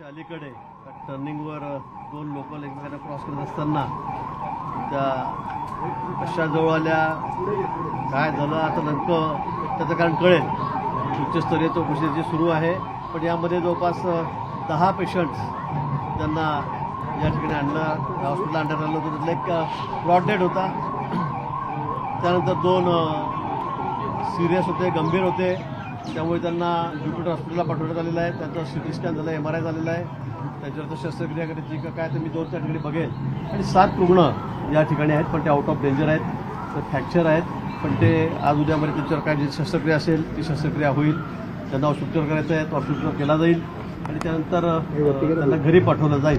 ब्रिजच्या अलीकडे टर्निंगवर दोन लोकल एकमेकांना क्रॉस करत असताना त्या कशाजवळ आल्या, काय झालं आता नेमकं त्याचं कारण कळेल. उच्चस्तरीय चौकशी सुरू आहे. पण यामध्ये जवळपास 10 पेशंट्स त्यांना या ठिकाणी आणलं, हॉस्पिटल आणण्यात आलं होतं. त्यातलं एक ब्रॉड डेड होता, त्यानंतर 2 सिरियस होते, गंभीर होते. त्यामुळे त्यांना ज्युपिटर हॉस्पिटलला पाठवण्यात आलेलं आहे. त्यांचा CT स्कॅन झाला, MRI झालेला आहे. त्याच्यावर शस्त्रक्रिया करायची का काय तर मी 2-4 ठिकाणी बघेल. आणि 7 रुग्ण या ठिकाणी आहेत, पण ते आउट ऑफ डेंजर आहेत, तर फ्रॅक्चर आहेत. पण ते आज उद्यामध्ये त्यांच्यावर काय जी शस्त्रक्रिया असेल ती शस्त्रक्रिया होईल. त्यांना औषधोपचार करायचं आहे, तो औषधोपचार केला जाईल आणि त्यानंतर त्यांना घरी पाठवलं जाईल.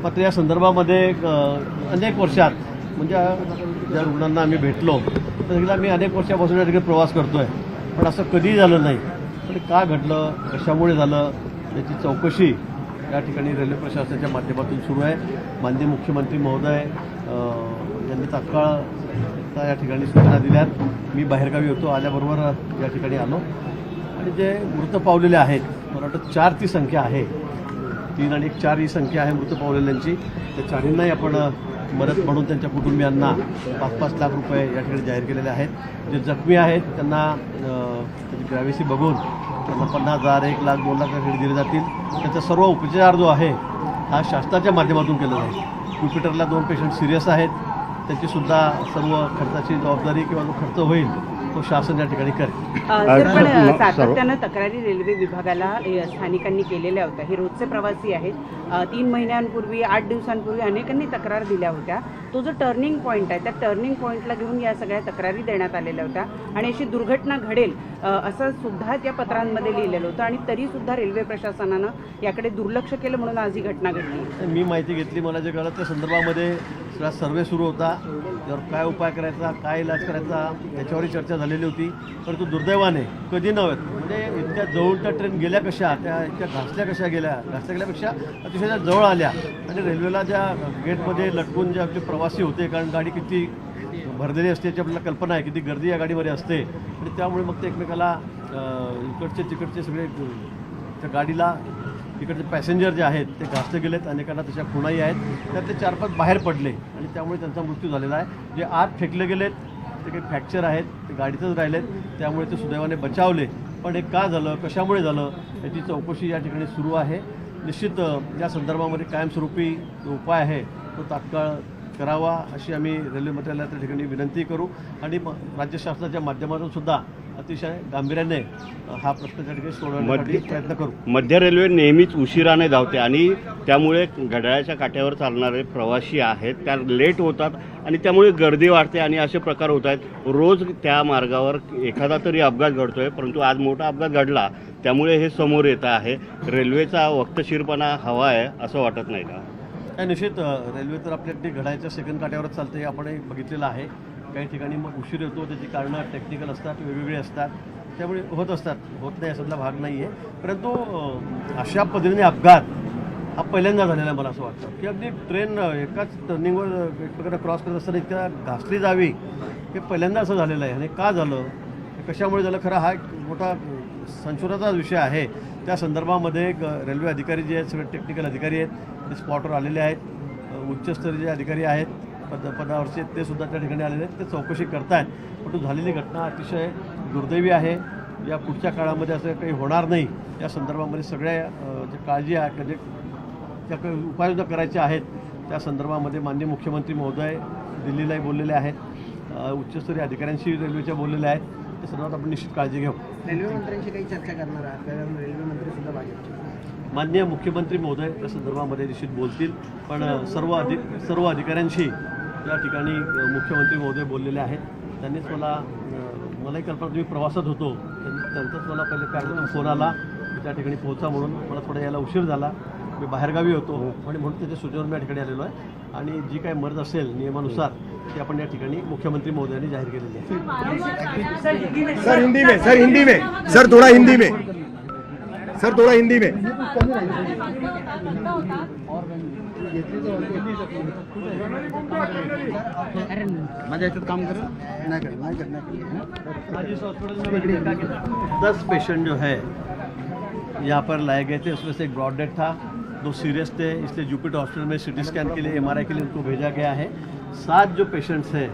मात्र या संदर्भामध्ये अनेक वर्षात म्हणजे ज्या रुग्णांना आम्ही भेटलो तर मी अनेक वर्षापासून या ठिकाणी प्रवास करतो आहे, पण असं कधीही झालं नाही. पण का घडलं, कशामुळे झालं याची चौकशी या ठिकाणी रेल्वे प्रशासनाच्या माध्यमातून सुरू आहे. माननीय मुख्यमंत्री महोदय यांनी तात्काळ या ठिकाणी सूचना दिल्यात. मी बाहेरगावी होतो, आल्याबरोबर या ठिकाणी आलो. आणि जे मृत पावलेले आहेत, मला वाटतं 4 ती संख्या आहे. 3 आणि 4 ही संख्या आहे मृत पावलेल्यांची. त्या 4ही आपण मदत म्हणून त्यांच्या कुटुंबियांना 5-5 लाख रुपये या ठिकाणी जाहीर केलेले आहेत. जे जखमी आहेत त्यांना त्याची ग्रॅव्हिटी बघून त्यांना 50,000, 1 लाख, 2 लाख या दिले जातील. त्याचा सर्व उपचार जो आहे हा शासनाच्या माध्यमातून केला जाईल. ज्युपिटरला 2 पेशंट सिरियस आहेत, त्याचीसुद्धा सर्व खर्चाची जबाबदारी किंवा जो खर्च होईल तो शासन या ठिकाणी करेल. पण सातत्यानं तक्रारी रेल्वे विभागाला स्थानिकांनी केलेल्या होत्या. हे रोजचे प्रवासी आहेत. 3 महिन्यांपूर्वी, 8 दिवसांपूर्वी अनेकांनी तक्रार दिल्या होत्या. तो जो टर्निंग पॉईंट आहे त्या टर्निंग पॉईंटला घेऊन या सगळ्या तक्रारी देण्यात आलेल्या होत्या आणि अशी दुर्घटना घडेल असं सुद्धा त्या पत्रांमध्ये लिहिलेलं होतं. आणि तरीसुद्धा रेल्वे प्रशासनानं याकडे दुर्लक्ष केलं म्हणून आज ही घटना घडली. मी माहिती घेतली, मला जे कळलं त्या संदर्भामध्ये सगळा सर्वे सुरू होता. त्यावर काय उपाय करायचा, काय इलाज करायचा याच्यावरही चर्चा झालेली होती. परंतु दुर्दैवाने कधी नव्हे म्हणजे इतक्या जवळच्या ट्रेन गेल्या कशा, त्या इतक्या घासल्या कशा गेल्यापेक्षा अतिशय जवळ आल्या. आणि रेल्वेला ज्या गेटमध्ये लटकून जे आपले प्रवासी होते, कारण गाडी किती भरलेली असते याची आपल्याला कल्पना आहे, किती गर्दी या गाडीमध्ये असते. आणि त्यामुळे मग ते एकमेकाला इकडचे तिकडचे सगळे त्या गाडीला इकडचे पॅसेंजर जे आहेत ते घासले गेलेत. अनेकांना तशा खुणाही आहेत. त्यातले 4-5 बाहेर पडले आणि त्यामुळे त्यांचा मृत्यू झालेला आहे. जे आत फेकले गेलेत ते काही फ्रॅक्चर आहेत, ते गाडीतच राहिलेत, त्यामुळे ते सुदैवाने बचावले. पण हे का झालं, कशामुळे झालं याची चौकशी या ठिकाणी सुरू आहे. निश्चित या संदर्भामध्ये कायमस्वरूपी जो उपाय आहे तो तात्काळ करावा अशी आम्ही रेल्वे मंत्रालयाला त्या ठिकाणी विनंती करू. आणि राज्य शासनाच्या माध्यमातून सुद्धा अतिशय गांभीर्याने हा प्रश्न त्या ठिकाणी सोडवण्यासाठी प्रयत्न करू. मध्य रेल्वे नेहमीच उशिराने धावते आणि त्यामुळे घड्याळाच्या काट्यावर चालणारे प्रवासी आहेत त्या लेट होतात आणि त्यामुळे गर्दी वाढते आणि असे प्रकार होत आहेत. रोज त्या मार्गावर एखादा तरी अपघात घडतोय, परंतु आज मोठा अपघात घडला त्यामुळे हे समोर येत आहे. रेल्वेचा वक्तशीरपणा हवा आहे असं वाटत नाही का? निश्चित रेल्वे तर आपल्याकडे घड्याळाच्या सेकंड काट्यावरच चालते, आपणही बघितलेलं आहे. काही ठिकाणी मग उशीर येतो, त्याची कारणं टेक्निकल असतात, वेगवेगळी असतात, त्यामुळे होत असतात, होत नाही असातला भाग नाही आहे. परंतु अशा पद्धतीने अपघात हा पहिल्यांदा झालेला मला असं वाटतं की अगदी ट्रेन एकाच टर्निंगवर एकमेकांना क्रॉस करत असताना इतक्या घासली जावी हे पहिल्यांदा असं झालेलं आहे. आणि का झालं, कशामुळे झालं, खरं हा एक मोठा संशोधनाचा विषय आहे. त्या संदर्भामध्ये रेल्वे अधिकारी जे आहेत, सगळे टेक्निकल अधिकारी आहेत, ते स्पॉटवर आलेले आहेत. उच्चस्तरीय जे अधिकारी आहेत पदावरचे ते सुद्धा त्या ठिकाणी आलेले आहेत, ते चौकशी करतायत. परंतु झालेली घटना अतिशय दुर्दैवी आहे. या पुढच्या काळामध्ये असं काही होणार नाही या संदर्भामध्ये सगळ्या जे काळजी आहे, म्हणजे त्या काही उपाययोजना करायच्या आहेत त्या संदर्भामध्ये माननीय मुख्यमंत्री महोदय दिल्लीलाही बोललेले आहेत, उच्चस्तरीय अधिकाऱ्यांशी रेल्वेच्या बोललेले आहेत. ते सर्वात आपण निश्चित काळजी घेऊ. रेल्वे मंत्र्यांशी काही चर्चा करणार आहात, कारण रेल्वे मंत्री सुद्धा भाजपचे. माननीय मुख्यमंत्री महोदय या संदर्भामध्ये निश्चित बोलतील. पण सर्व अधिकाऱ्यांशी या ठिकाणी मुख्यमंत्री महोदय बोललेले आहेत. त्यांनीच मलाही कल्पना, तुम्ही प्रवासात होतो, त्यांचाच मला पहिले काय फोन आला की त्या ठिकाणी पोहोचा म्हणून. मला थोडा यायला उशीर झाला, मी बाहेरगावी होतो आणि म्हणून त्याच्या सूचनेवर मी या ठिकाणी आलेलो आहे. आणि जी काही मर्ज असेल नियमानुसार ती आपण या ठिकाणी मुख्यमंत्री महोदयांनी जाहीर केलेली आहे. सर हिंदी में सर थोड़ा हिंदी में माझ्या याच्यात काम कर नाही 10 पेशेंट जो है यहाँ पर लाए गए थे, उसमें से एक ब्रॉड डेड था, 2 सीरियस थे, इसलिए जुपिटर हॉस्पिटल में CT स्कैन के लिए, MRI के लिए उनको भेजा गया है। 7 जो पेशेंट्स हैं